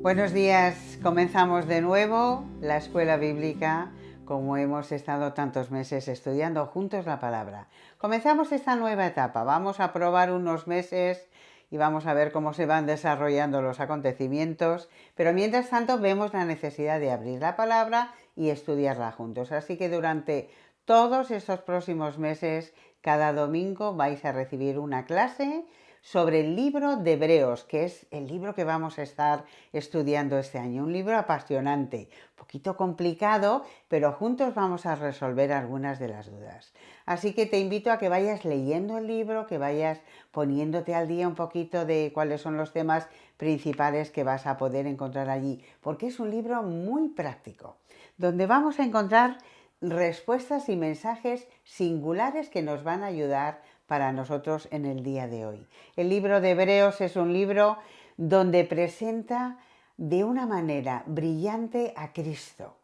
Buenos días, comenzamos de nuevo la escuela bíblica como hemos estado tantos meses estudiando juntos la palabra. Comenzamos esta nueva etapa, vamos a probar unos meses y vamos a ver cómo se van desarrollando los acontecimientos, pero mientras tanto vemos la necesidad de abrir la palabra y estudiarla juntos. Así que durante todos estos próximos meses, cada domingo vais a recibir una clase sobre el libro de Hebreos, que es el libro que vamos a estar estudiando este año. Un libro apasionante, un poquito complicado, pero juntos vamos a resolver algunas de las dudas. Así que te invito a que vayas leyendo el libro, que vayas poniéndote al día un poquito de cuáles son los temas principales que vas a poder encontrar allí, porque es un libro muy práctico, donde vamos a encontrar respuestas y mensajes singulares que nos van a ayudar para nosotros en el día de hoy. El libro de Hebreos es un libro donde presenta de una manera brillante a Cristo.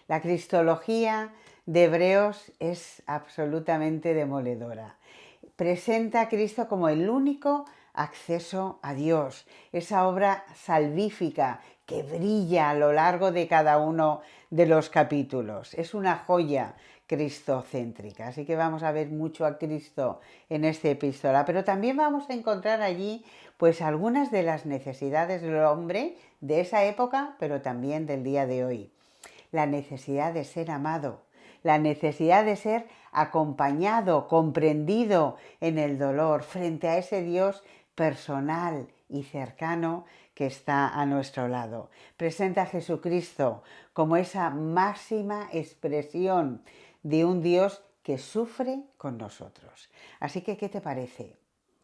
La cristología de Hebreos es absolutamente demoledora. Presenta a Cristo como el único acceso a Dios, esa obra salvífica que brilla a lo largo de cada uno de los capítulos. Es una joya cristocéntrica, así que vamos a ver mucho a Cristo en esta epístola, pero también vamos a encontrar allí pues algunas de las necesidades del hombre de esa época, pero también del día de hoy. La necesidad de ser amado, la necesidad de ser acompañado, comprendido en el dolor frente a ese Dios personal y cercano que está a nuestro lado. Presenta a Jesucristo como esa máxima expresión de un Dios que sufre con nosotros. Así que, ¿qué te parece?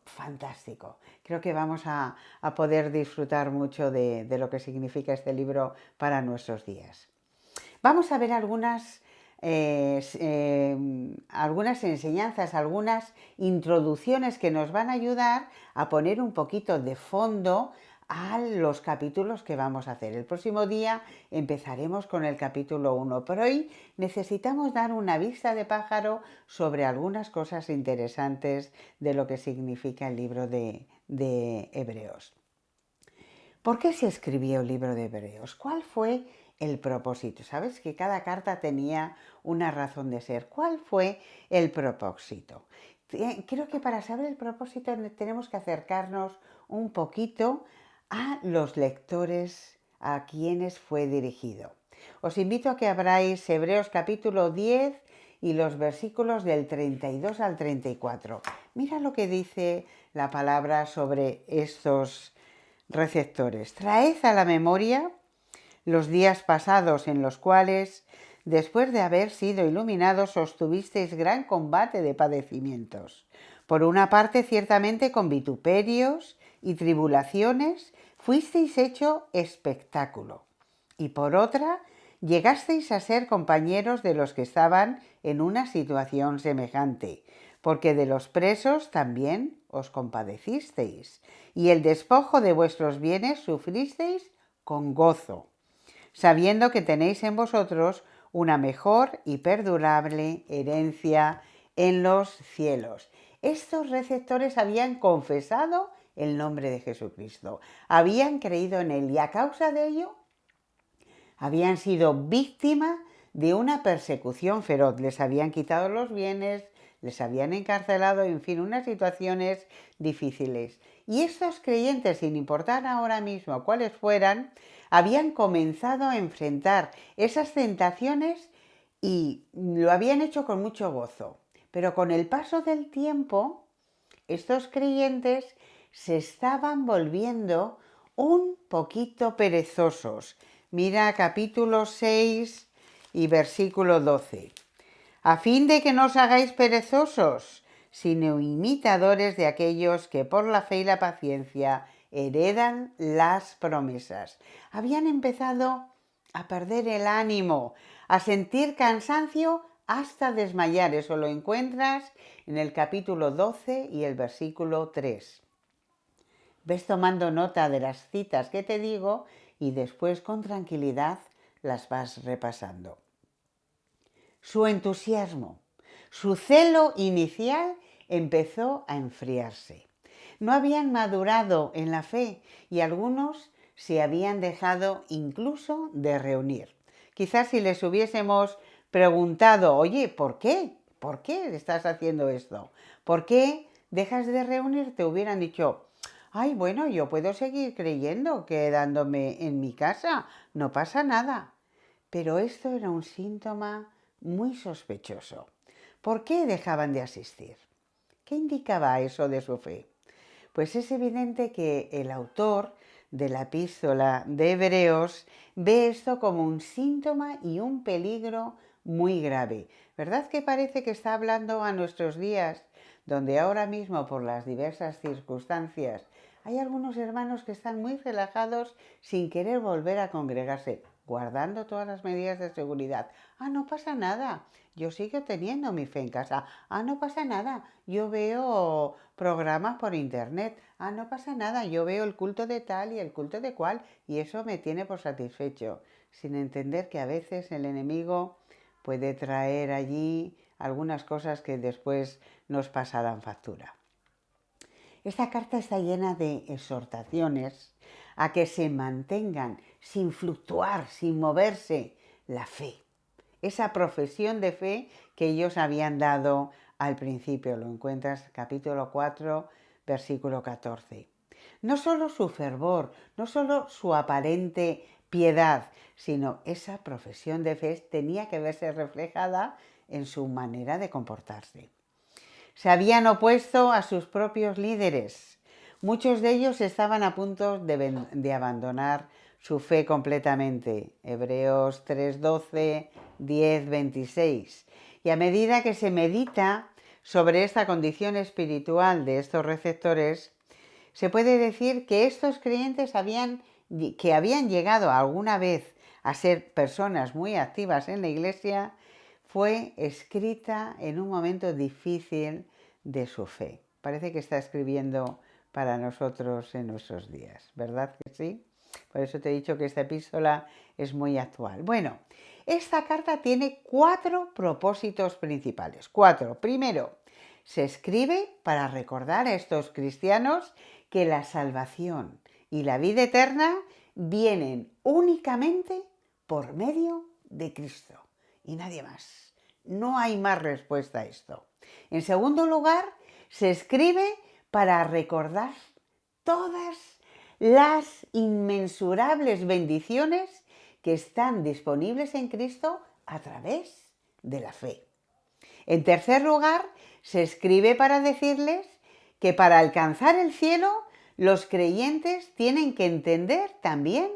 Fantástico. Creo que vamos a poder disfrutar mucho de lo que significa este libro para nuestros días. Vamos a ver algunas enseñanzas, algunas introducciones que nos van a ayudar a poner un poquito de fondo a los capítulos que vamos a hacer. El próximo día empezaremos con el capítulo 1, pero hoy necesitamos dar una vista de pájaro sobre algunas cosas interesantes de lo que significa el libro de Hebreos. ¿Por qué se escribió el libro de Hebreos? ¿Cuál fue el propósito? Sabes que cada carta tenía una razón de ser. ¿Cuál fue el propósito? Creo que para saber el propósito tenemos que acercarnos un poquito a los lectores a quienes fue dirigido. Os invito a que abráis Hebreos capítulo 10 y los versículos del 32 al 34. Mira lo que dice la palabra sobre estos receptores. Traed a la memoria los días pasados en los cuales, después de haber sido iluminados, sostuvisteis gran combate de padecimientos. Por una parte, ciertamente con vituperios y tribulaciones, fuisteis hecho espectáculo. Y por otra, llegasteis a ser compañeros de los que estaban en una situación semejante, porque de los presos también os compadecisteis, y el despojo de vuestros bienes sufristeis con gozo, sabiendo que tenéis en vosotros una mejor y perdurable herencia en los cielos. Estos receptores habían confesado el nombre de Jesucristo, habían creído en él y a causa de ello habían sido víctimas de una persecución feroz. Les habían quitado los bienes, les habían encarcelado, en fin, unas situaciones difíciles. Y estos creyentes, sin importar ahora mismo cuáles fueran, habían comenzado a enfrentar esas tentaciones y lo habían hecho con mucho gozo. Pero con el paso del tiempo, estos creyentes se estaban volviendo un poquito perezosos. Mira capítulo 6 y versículo 12. A fin de que no os hagáis perezosos, sino imitadores de aquellos que por la fe y la paciencia heredan las promesas. Habían empezado a perder el ánimo, a sentir cansancio hasta desmayar. Eso lo encuentras en el capítulo 12 y el versículo 3. Ves tomando nota de las citas que te digo y después con tranquilidad las vas repasando. Su entusiasmo, su celo inicial empezó a enfriarse. No habían madurado en la fe y algunos se habían dejado incluso de reunir. Quizás si les hubiésemos preguntado, oye, ¿por qué? ¿Por qué estás haciendo esto? ¿Por qué dejas de reunirte? Hubieran dicho, ay, bueno, yo puedo seguir creyendo, quedándome en mi casa, no pasa nada. Pero esto era un síntoma muy sospechoso. ¿Por qué dejaban de asistir? ¿Qué indicaba eso de su fe? Pues es evidente que el autor de la epístola de Hebreos ve esto como un síntoma y un peligro muy grave. ¿Verdad que parece que está hablando a nuestros días, donde ahora mismo por las diversas circunstancias hay algunos hermanos que están muy relajados sin querer volver a congregarse, guardando todas las medidas de seguridad? Ah, no pasa nada, yo sigo teniendo mi fe en casa. Ah, no pasa nada, yo veo programas por internet. Ah, no pasa nada, yo veo el culto de tal y el culto de cual y eso me tiene por satisfecho, sin entender que a veces el enemigo puede traer allí algunas cosas que después nos pasarán factura. Esta carta está llena de exhortaciones a que se mantengan sin fluctuar, sin moverse, la fe. Esa profesión de fe que ellos habían dado al principio. Lo encuentras capítulo 4, versículo 14. No solo su fervor, no solo su aparente piedad, sino esa profesión de fe tenía que verse reflejada en su manera de comportarse. Se habían opuesto a sus propios líderes. Muchos de ellos estaban a punto de abandonar su fe completamente. Hebreos 3:12, 10:26. Y a medida que se medita sobre esta condición espiritual de estos receptores, se puede decir que estos creyentes que habían llegado alguna vez a ser personas muy activas en la iglesia, fue escrita en un momento difícil de su fe. Parece que está escribiendo para nosotros en nuestros días, ¿verdad que sí? Por eso te he dicho que esta epístola es muy actual. Bueno, esta carta tiene 4 propósitos principales. 4. Primero, se escribe para recordar a estos cristianos que la salvación y la vida eterna vienen únicamente por medio de Cristo y nadie más. No hay más respuesta a esto. En segundo lugar, se escribe para recordar todas las inmensurables bendiciones que están disponibles en Cristo a través de la fe. En tercer lugar, se escribe para decirles que para alcanzar el cielo, los creyentes tienen que entender también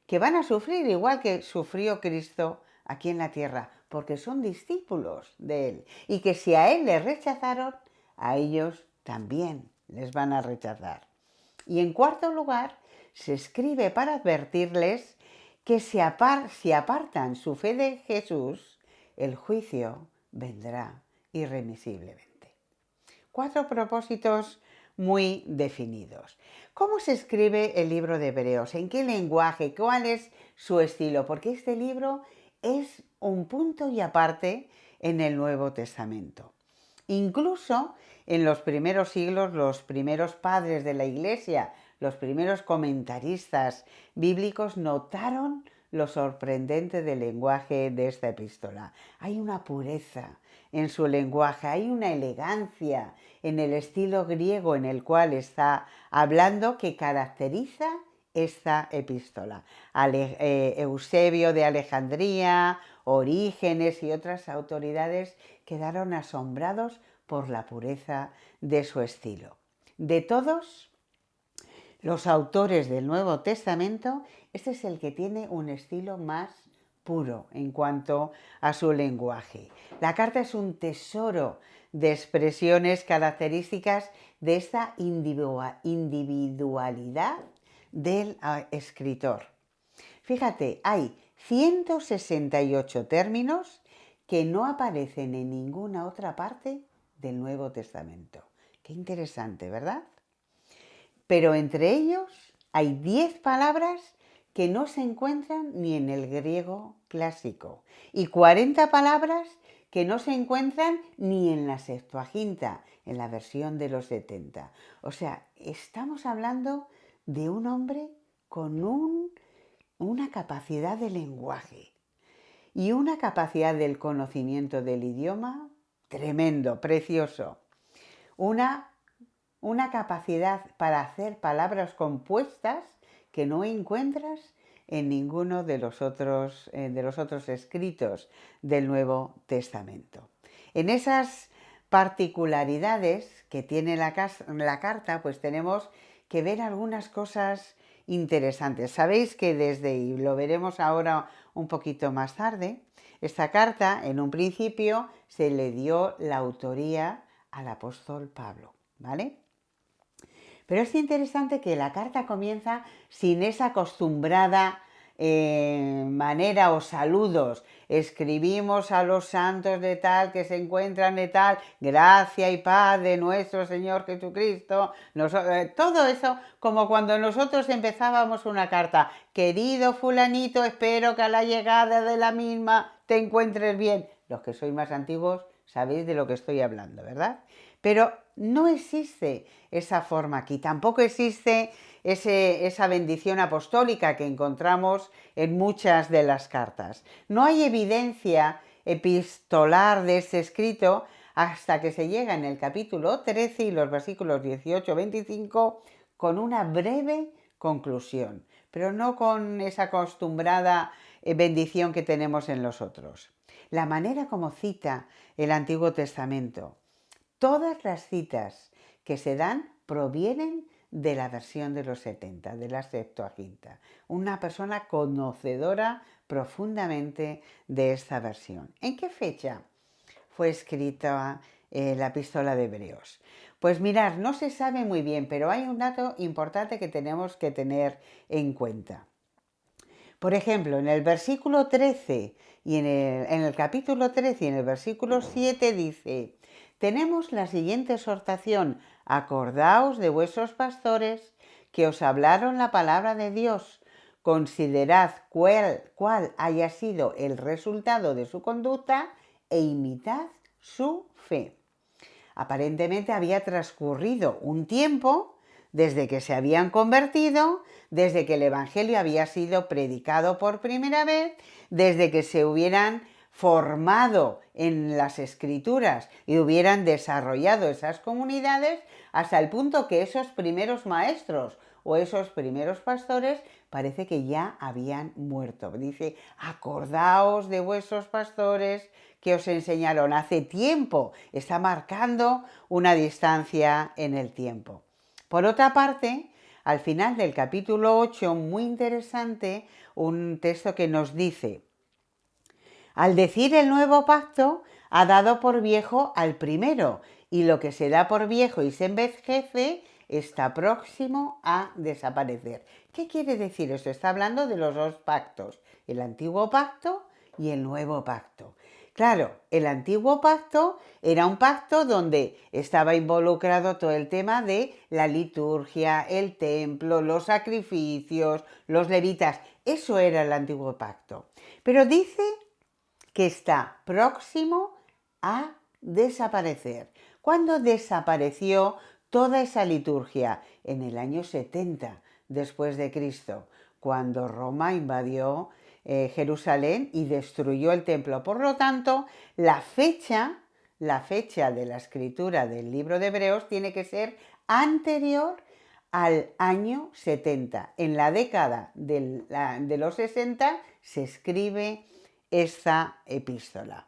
que van a sufrir igual que sufrió Cristo aquí en la tierra, porque son discípulos de Él. Y que si a Él les rechazaron, a ellos también les van a rechazar. Y en cuarto lugar, se escribe para advertirles que si apartan su fe de Jesús, el juicio vendrá irremisiblemente. 4 propósitos muy definidos. ¿Cómo se escribe el libro de Hebreos? ¿En qué lenguaje? ¿Cuál es su estilo? Porque este libro es un punto y aparte en el Nuevo Testamento. Incluso en los primeros siglos, los primeros padres de la Iglesia, los primeros comentaristas bíblicos notaron lo sorprendente del lenguaje de esta epístola. Hay una pureza en su lenguaje, hay una elegancia en el estilo griego en el cual está hablando que caracteriza esta epístola. Eusebio de Alejandría, Orígenes y otras autoridades quedaron asombrados por la pureza de su estilo. De todos los autores del Nuevo Testamento, este es el que tiene un estilo más puro en cuanto a su lenguaje. La carta es un tesoro de expresiones características de esta individualidad del escritor. Fíjate, hay 168 términos que no aparecen en ninguna otra parte del Nuevo Testamento. Qué interesante, ¿verdad? Pero entre ellos hay 10 palabras que no se encuentran ni en el griego clásico y 40 palabras que no se encuentran ni en la Septuaginta, en la versión de los 70. O sea, estamos hablando de un hombre con una capacidad de lenguaje y una capacidad del conocimiento del idioma tremendo, precioso. Una, una capacidad para hacer palabras compuestas que no encuentras en ninguno de los otros escritos del Nuevo Testamento. En esas particularidades que tiene la carta, pues tenemos que ver algunas cosas interesantes. Sabéis que y lo veremos ahora un poquito más tarde, esta carta en un principio se le dio la autoría al apóstol Pablo, ¿vale? Pero es interesante que la carta comienza sin esa acostumbrada manera o saludos. Escribimos a los santos de tal que se encuentran de tal, gracia y paz de nuestro Señor Jesucristo. Todo eso como cuando nosotros empezábamos una carta. Querido fulanito, espero que a la llegada de la misma te encuentres bien. Los que sois más antiguos sabéis de lo que estoy hablando, ¿verdad? Pero no existe esa forma aquí, tampoco existe esa bendición apostólica que encontramos en muchas de las cartas. No hay evidencia epistolar de ese escrito hasta que se llega en el capítulo 13 y los versículos 18-25 con una breve conclusión, pero no con esa acostumbrada bendición que tenemos en los otros. La manera como cita el Antiguo Testamento, todas las citas que se dan provienen de la versión de los 70, de la Septuaginta. Una persona conocedora profundamente de esta versión. ¿En qué fecha fue escrita la epístola de Hebreos? Pues mirar, no se sabe muy bien, pero hay un dato importante que tenemos que tener en cuenta. Por ejemplo, en el versículo 13 y en el capítulo 13 y en el versículo 7 dice: tenemos la siguiente exhortación: acordaos de vuestros pastores que os hablaron la palabra de Dios, considerad cuál haya sido el resultado de su conducta e imitad su fe. Aparentemente había transcurrido un tiempo desde que se habían convertido, desde que el Evangelio había sido predicado por primera vez, desde que se hubieran formado en las Escrituras y hubieran desarrollado esas comunidades, hasta el punto que esos primeros maestros o esos primeros pastores parece que ya habían muerto. Dice: acordaos de vuestros pastores que os enseñaron hace tiempo. Está marcando una distancia en el tiempo. Por otra parte, al final del capítulo 8, muy interesante, un texto que nos dice: al decir el nuevo pacto, ha dado por viejo al primero, y lo que se da por viejo y se envejece está próximo a desaparecer. ¿Qué quiere decir eso? Está hablando de los dos pactos, el antiguo pacto y el nuevo pacto. Claro, el antiguo pacto era un pacto donde estaba involucrado todo el tema de la liturgia, el templo, los sacrificios, los levitas. Eso era el antiguo pacto. Pero dice que está próximo a desaparecer. ¿Cuándo desapareció toda esa liturgia? En el año 70 después de Cristo, cuando Roma invadió Jerusalén y destruyó el templo. Por lo tanto, la fecha de la escritura del libro de Hebreos tiene que ser anterior al año 70. En la década de los 60 se escribe esta epístola,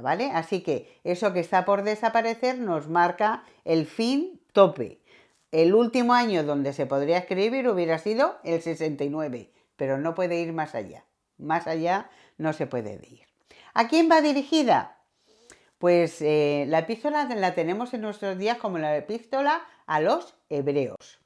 ¿vale? Así que eso que está por desaparecer nos marca el fin tope. El último año donde se podría escribir hubiera sido el 69, pero no puede ir más allá. Más allá no se puede ir. ¿A quién va dirigida? Pues la epístola la tenemos en nuestros días como la epístola a los hebreos.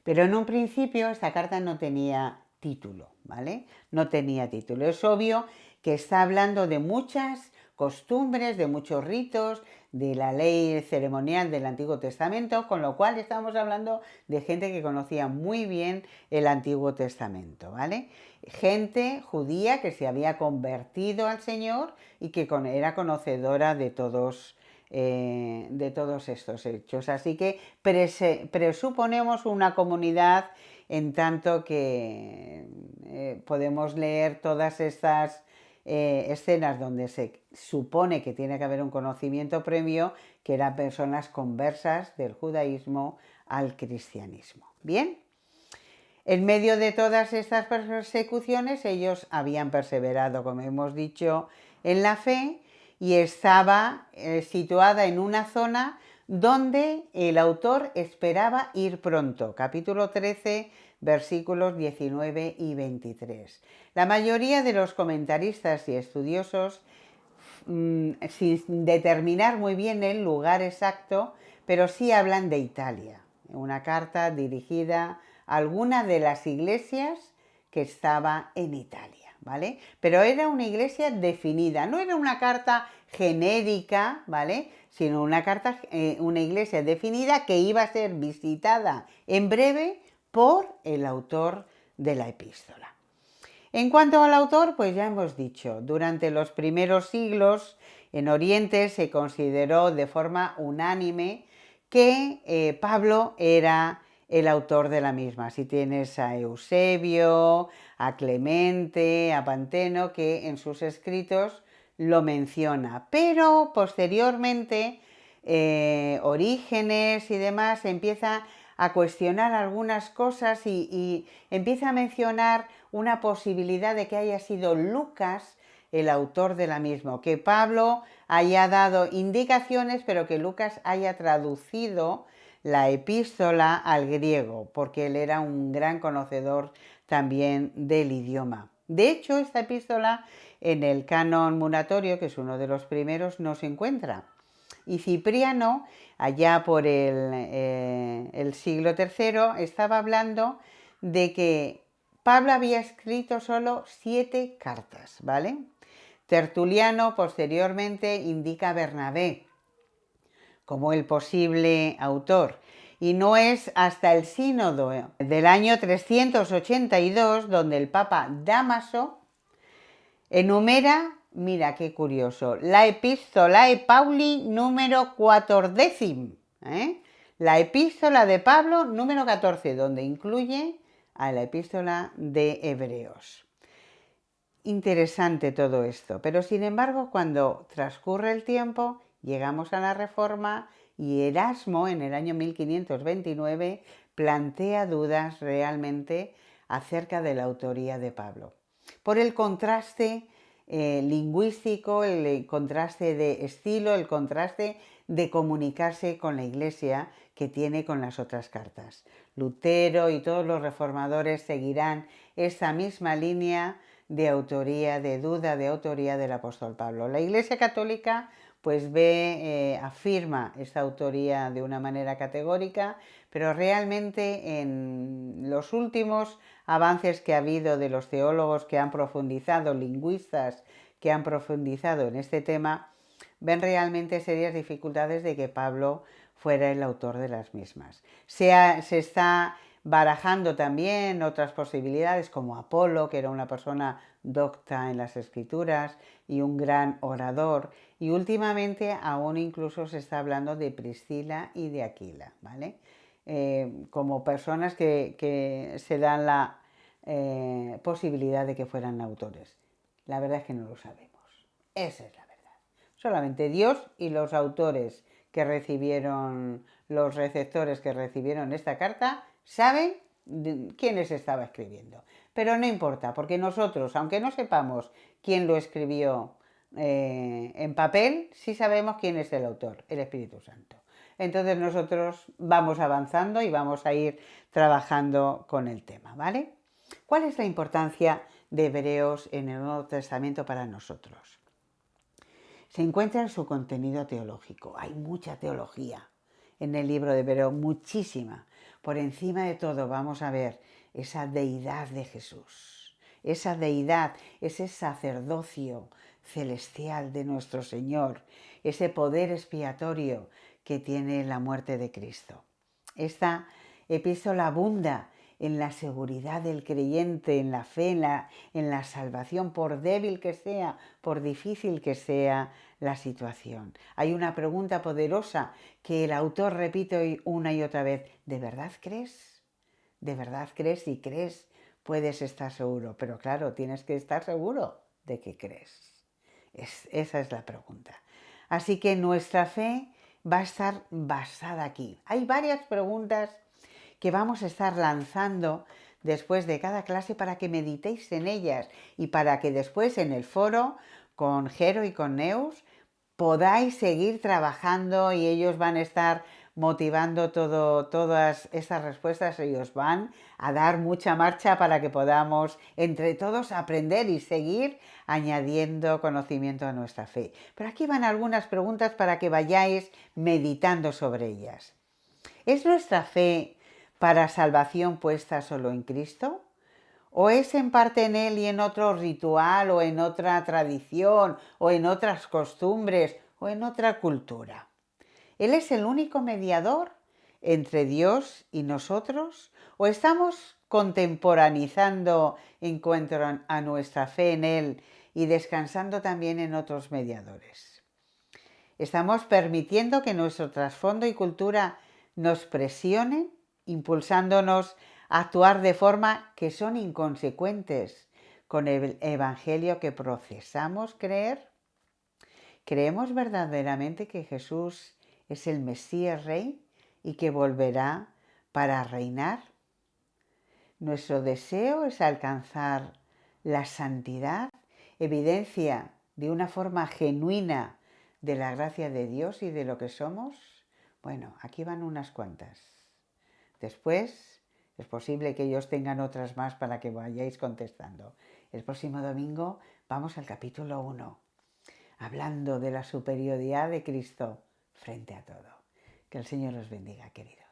Pero en un principio esta carta no tenía título, ¿vale? No tenía título. Es obvio que está hablando de muchas costumbres, de muchos ritos, de la ley ceremonial del Antiguo Testamento, con lo cual estamos hablando de gente que conocía muy bien el Antiguo Testamento, ¿vale? Gente judía que se había convertido al Señor y que era conocedora de todos de todos estos hechos. Así que presuponemos una comunidad en tanto que podemos leer todas estas escenas donde se supone que tiene que haber un conocimiento previo, que eran personas conversas del judaísmo al cristianismo. Bien, en medio de todas estas persecuciones ellos habían perseverado, como hemos dicho, en la fe, y estaba situada en una zona donde el autor esperaba ir pronto. Capítulo 13, versículos 19 y 23. La mayoría de los comentaristas y estudiosos, sin determinar muy bien el lugar exacto, pero sí hablan de Italia. Una carta dirigida a alguna de las iglesias que estaba en Italia, ¿vale? Pero era una iglesia definida, no era una carta genérica, ¿vale? Sino una carta, una iglesia definida que iba a ser visitada en breve por el autor de la epístola. En cuanto al autor, pues ya hemos dicho, durante los primeros siglos en Oriente se consideró de forma unánime que Pablo era el autor de la misma. Si tienes a Eusebio, a Clemente, a Panteno, que en sus escritos lo menciona, pero posteriormente Orígenes y demás empieza a cuestionar algunas cosas y empieza a mencionar una posibilidad de que haya sido Lucas el autor de la misma, que Pablo haya dado indicaciones, pero que Lucas haya traducido la epístola al griego, porque él era un gran conocedor también del idioma. De hecho, esta epístola en el canon munatorio, que es uno de los primeros, no se encuentra. Y Cipriano, allá por el siglo III, estaba hablando de que Pablo había escrito solo 7 cartas, ¿vale? Tertuliano posteriormente indica a Bernabé como el posible autor, y no es hasta el sínodo del año 382 donde el Papa Dámaso enumera, mira qué curioso, la Epistolae Pauli número 14, la epístola de Pablo número 14, donde incluye a la epístola de Hebreos. Interesante todo esto, pero sin embargo cuando transcurre el tiempo llegamos a la Reforma y Erasmo en el año 1529 plantea dudas realmente acerca de la autoría de Pablo, por el contraste lingüístico, el contraste de estilo, el contraste de comunicarse con la Iglesia que tiene con las otras cartas. Lutero y todos los reformadores seguirán esta misma línea de autoría, de duda de autoría del apóstol Pablo. La Iglesia Católica pues afirma esta autoría de una manera categórica, pero realmente en los últimos avances que ha habido de los teólogos que han profundizado, lingüistas que han profundizado en este tema, ven realmente serias dificultades de que Pablo fuera el autor de las mismas. Se está barajando también otras posibilidades como Apolo, que era una persona docta en las escrituras y un gran orador, y últimamente aún incluso se está hablando de Priscila y de Aquila, ¿vale? Como personas que se dan la posibilidad de que fueran autores. La verdad es que no lo sabemos. Esa es la verdad. Solamente Dios y los autores que recibieron, los receptores que recibieron esta carta, saben quiénes estaba escribiendo. Pero no importa, porque nosotros, aunque no sepamos quién lo escribió en papel, sí sabemos quién es el autor, el Espíritu Santo. Entonces nosotros vamos avanzando y vamos a ir trabajando con el tema, ¿vale? ¿Cuál es la importancia de Hebreos en el Nuevo Testamento para nosotros? Se encuentra en su contenido teológico. Hay mucha teología en el libro de Hebreos, muchísima. Por encima de todo vamos a ver esa deidad de Jesús, esa deidad, ese sacerdocio celestial de nuestro Señor, ese poder expiatorio que tiene la muerte de Cristo. Esta epístola abunda en la seguridad del creyente, en la fe, en la salvación, por débil que sea, por difícil que sea la situación. Hay una pregunta poderosa que el autor repite una y otra vez. ¿De verdad crees? ¿De verdad crees? Si crees, puedes estar seguro. Pero claro, tienes que estar seguro de que crees. Esa es la pregunta. Así que nuestra fe va a estar basada aquí. Hay varias preguntas que vamos a estar lanzando después de cada clase para que meditéis en ellas y para que después en el foro con Jero y con Neus podáis seguir trabajando y ellos van a estar motivando todas esas respuestas y os van a dar mucha marcha para que podamos entre todos aprender y seguir añadiendo conocimiento a nuestra fe. Pero aquí van algunas preguntas para que vayáis meditando sobre ellas. ¿Es nuestra fe para salvación puesta solo en Cristo? ¿O es en parte en Él y en otro ritual o en otra tradición o en otras costumbres o en otra cultura? ¿Él es el único mediador entre Dios y nosotros? ¿O estamos contemporaneizando en cuanto a nuestra fe en Él y descansando también en otros mediadores? ¿Estamos permitiendo que nuestro trasfondo y cultura nos presionen, impulsándonos a actuar de forma que son inconsecuentes con el Evangelio que profesamos creer? ¿Creemos verdaderamente que Jesús es el Mesías Rey y que volverá para reinar? Nuestro deseo es alcanzar la santidad, evidencia de una forma genuina de la gracia de Dios y de lo que somos. Bueno, aquí van unas cuantas. Después es posible que ellos tengan otras más para que vayáis contestando. El próximo domingo vamos al capítulo 1, hablando de la superioridad de Cristo frente a todo. Que el Señor os bendiga, queridos.